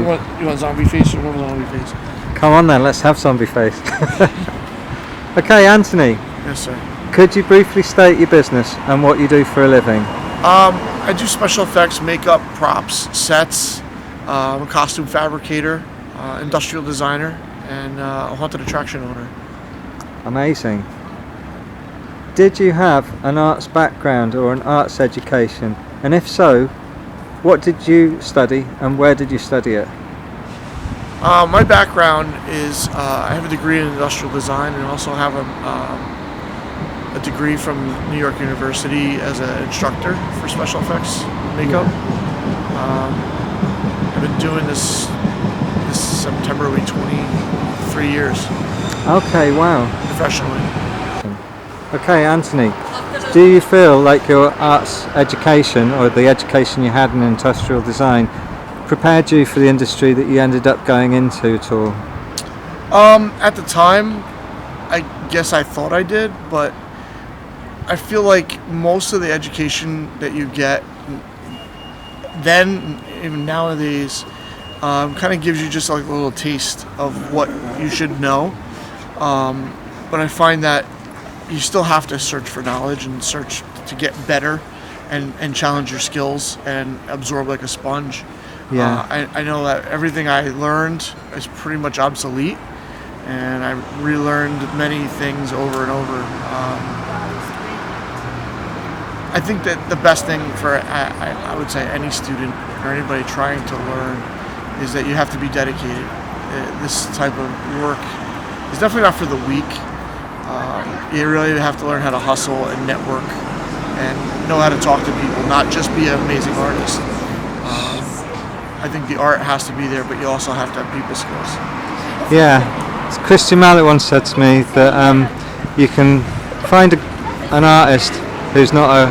want zombie face or no zombie face? Come on then, let's have zombie face. Okay, Anthony. Yes, sir. Could you briefly state your business and what you do for a living? I do special effects, makeup, props, sets. I'm a costume fabricator, industrial designer, and a haunted attraction owner. Amazing. Did you have an arts background or an arts education? And if so, what did you study and where did you study it? My background is I have a degree in industrial design and also have a degree from New York University as an instructor for special effects makeup. I've been doing this September will be 23 years. Okay, wow. Professionally. Okay, Anthony, do you feel like your arts education or the education you had in industrial design prepared you for the industry that you ended up going into at all? At the time, I guess I thought I did, but I feel like most of the education that you get then, even nowadays, kind of gives you just like a little taste of what you should know. But I find that you still have to search for knowledge and search to get better and challenge your skills and absorb like a sponge. Yeah. I know that everything I learned is pretty much obsolete, and I relearned many things over and over. I think that the best thing for, I would say, any student or anybody trying to learn is that you have to be dedicated. This type of work is definitely not for the weak. You really have to learn how to hustle and network and know how to talk to people, not just be an amazing artist. I think the art has to be there, but you also have to have people skills. Yeah, Christian Mallet once said to me that you can find an artist who's not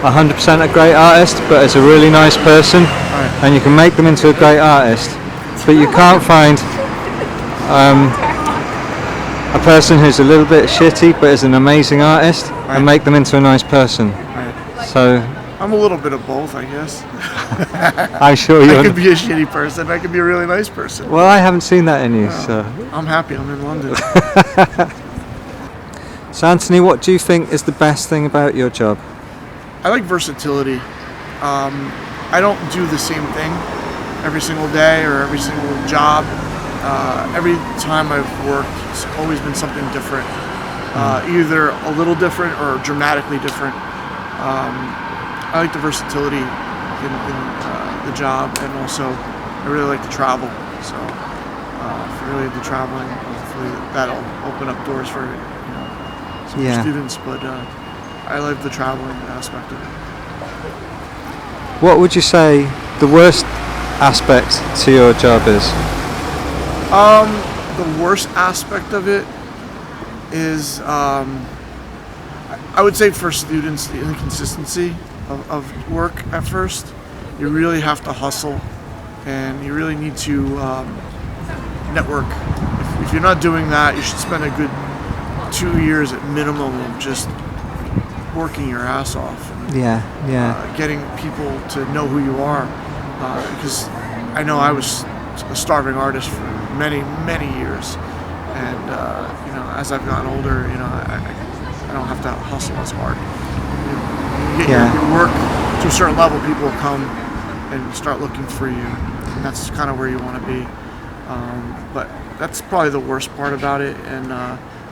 100% a great artist, but is a really nice person, Right. and you can make them into a great artist. But you can't find a person who's a little bit shitty, but is an amazing artist, Right. and make them into a nice person. Right. So I'm a little bit of both, I guess. I'm sure I you're. could be a shitty person. I could be a really nice person. Well, I haven't seen that in you, so. I'm happy. I'm in London. So Anthony, what do you think is the best thing about your job? I like versatility. I don't do the same thing every single day or every single job. Every time I've worked, it's always been something different. Either a little different or dramatically different. I like the versatility in the job, and also I really like to travel. So if you're really into traveling, hopefully that'll open up doors for some students. But I like the traveling aspect of it. What would you say the worst aspect to your job is? The worst aspect of it is, I would say for students, the inconsistency of work at first. You really have to hustle, and you really need to network. If you're not doing that, you should spend a good 2 years at minimum of just working your ass off. And, getting people to know who you are. Because I know I was a starving artist for many, many years. And, as I've gotten older, I don't have to hustle as hard. You get your work to a certain level, people will come and start looking for you, and that's kind of where you want to be. But that's probably the worst part about it, and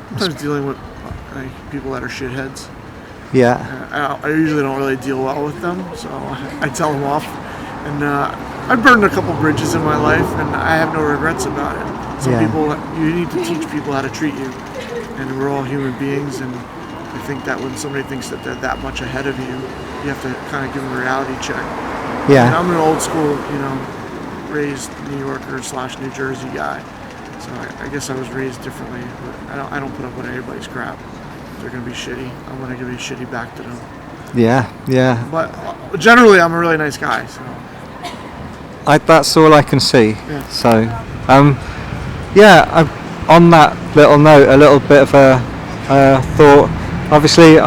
sometimes dealing with people that are shitheads. Yeah. I usually don't really deal well with them, so I tell them off. And I've burned a couple bridges in my life, and I have no regrets about it. Some people, you need to teach people how to treat you, and we're all human beings, and I think that when somebody thinks that they're that much ahead of you, you have to kind of give them a reality check. Yeah. And I'm an old school, raised New Yorker / New Jersey guy, so I guess I was raised differently. But I don't put up with anybody's crap. If they're gonna be shitty, I'm gonna give you shitty back to them. Yeah. But generally, I'm a really nice guy. So. That's all I can see. Yeah. So, on that little note, a little bit of a thought. Obviously,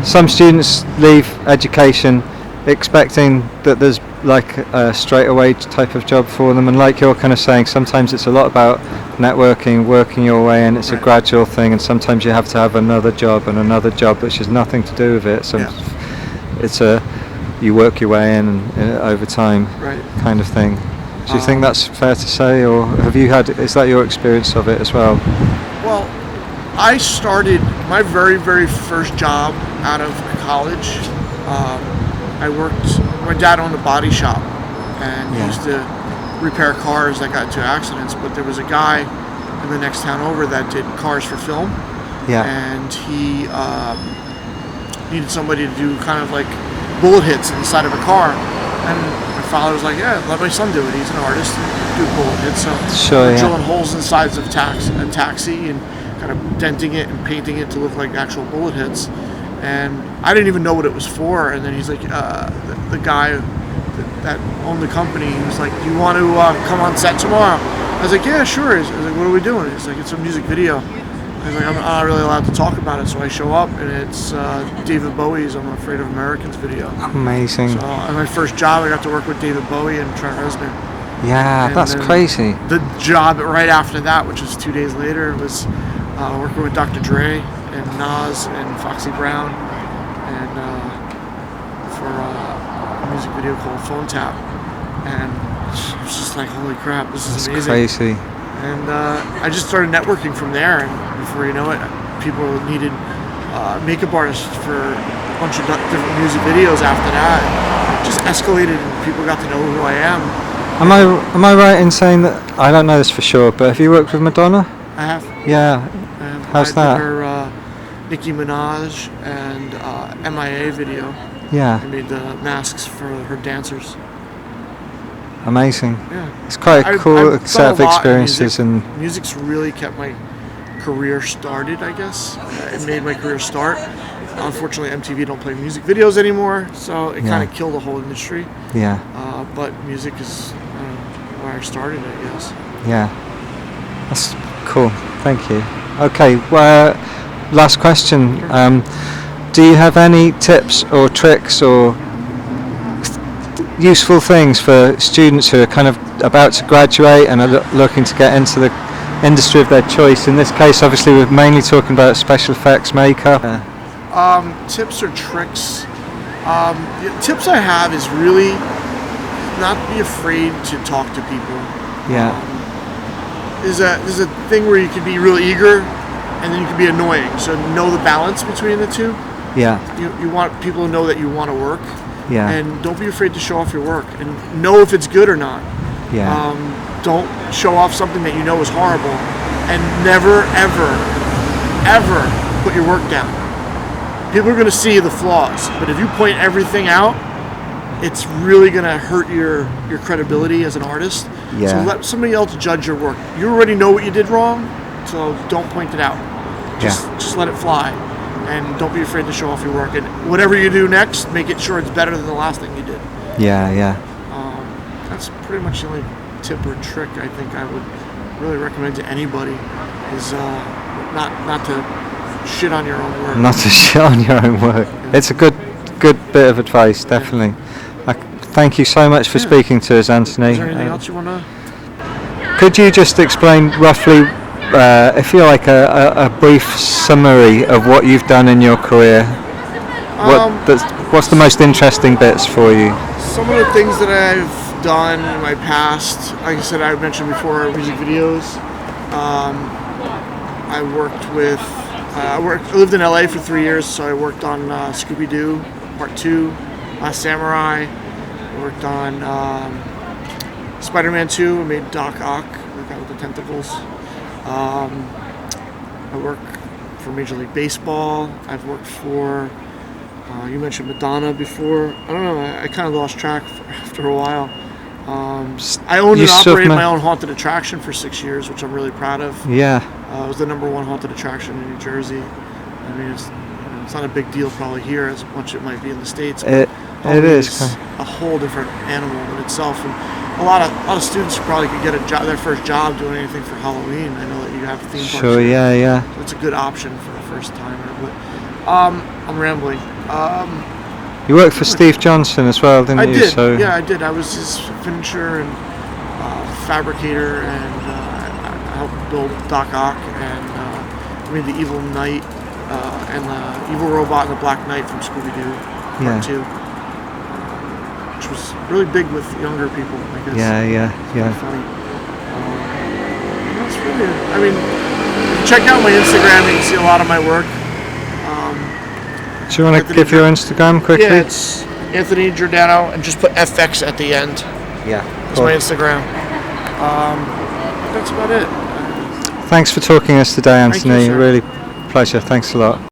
some students leave education expecting that there's like a straight away type of job for them? And like you're kind of saying, sometimes it's a lot about networking, working your way in. It's a Right. gradual thing, and sometimes you have to have another job and another job which has nothing to do with it. So Yeah. it's a you work your way in over time Right. kind of thing. Do you think Um, that's fair to say, or have you had? Is that your experience of it as well? Well, I started my very, very first job out of college. I worked. My dad owned a body shop, and he Yeah. used to repair cars that got into accidents. But there was a guy in the next town over that did cars for film, Yeah. and he needed somebody to do kind of like bullet hits in the side of a car. And my father was like, "Yeah, let my son do it. He's an artist. Do bullet hits." So Sure, we're yeah. drilling holes in the sides of a taxi and kind of denting it and painting it to look like actual bullet hits. And I didn't even know what it was for. And then he's like, the guy that owned the company, he was like, "Do you want to come on set tomorrow?" I was like, "Yeah, sure." I was like, "What are we doing?" He's like, "It's a music video." I was like, "I'm not really allowed to talk about it." So I show up, and it's David Bowie's "I'm Afraid of Americans" video. Amazing. So on my first job, I got to work with David Bowie and Trent Reznor. Yeah, And that's then crazy. The job right after that, which was 2 days later, was working with Dr. Dre and Nas and Foxy Brown, and for a music video called Phone Tap. And it was just like, holy crap, this is That's amazing. crazy. And I just started networking from there, and before you know it, people needed makeup artists for a bunch of different music videos after that. It just escalated, and people got to know who I am. Am I right in saying that I don't know this for sure, but have you worked with Madonna? I have. Yeah. How's I that? did her Nicki Minaj and MIA video. Yeah. I made the masks for her dancers. Amazing. Yeah. It's quite a I've cool done set a of lot in experiences, and Music's really kept my career started, I guess. It made my career start. Unfortunately, MTV don't play music videos anymore, so it Yeah. kind of killed the whole industry. yeah, But music is where I started, I guess. yeah. That's cool. Thank you. Okay. Well, last question. Do you have any tips or tricks or useful things for students who are kind of about to graduate and are looking to get into the industry of their choice? In this case, obviously, we're mainly talking about special effects, makeup. Tips or tricks. The tips I have is really not be afraid to talk to people. Yeah. There's a thing where you can be real eager, and then you can be annoying. So know the balance between the two. Yeah. You want people to know that you want to work, Yeah. and don't be afraid to show off your work, and know if it's good or not. Yeah. Don't show off something that you know is horrible, and never, ever, ever put your work down. People are going to see the flaws, but if you point everything out, it's really going to hurt your credibility as an artist. Yeah. So let somebody else judge your work. You already know what you did wrong, so don't point it out. Just let it fly, and don't be afraid to show off your work. And whatever you do next, make it sure it's better than the last thing you did. Yeah. Yeah. That's pretty much the only tip or trick I think I would really recommend to anybody is not to shit on your own work. Not to shit on your own work. It's a good bit of advice, definitely. Thank you so much for speaking to us, Anthony. Is there anything else you want to? Could you just explain roughly, if you like, a brief summary of what you've done in your career? What's the most interesting bits for you? Some of the things that I've done in my past, like I said, I mentioned before, music videos. I worked with, I lived in LA for 3 years, so I worked on Scooby-Doo Part 2, Last Samurai. I worked on Spider-Man 2. I made Doc Ock, the guy with the tentacles. I work for Major League Baseball. I've worked for, you mentioned Madonna before. I don't know, I kind of lost track after a while. I owned and operated my own haunted attraction for 6 years, which I'm really proud of. Yeah. It was the #1 haunted attraction in New Jersey. I mean, it's not a big deal probably here as much as it might be in the States. It is a whole different animal in itself, and a lot of students probably could get their first job doing anything for Halloween. I know that you have theme parks. Sure. here. Yeah. So it's a good option for a first timer. But I'm rambling. You worked for Steve Johnson as well, didn't I you? did. So Yeah, I did. I was his finisher and fabricator, and I helped build Doc Ock, and made the Evil Knight and the Evil Robot and the Black Knight from Scooby-Doo Yeah. Part 2, which was really big with younger people, I guess. yeah. Funny. That's really. I mean, check out my Instagram. You can see a lot of my work. Do you want to Anthony give your Instagram quickly? Yeah, it's Anthony Giordano, and just put FX at the end. Yeah. That's my Instagram. That's about it. Thanks for talking to us today, Thank you, Anthony. sir. Really pleasure. Thanks a lot.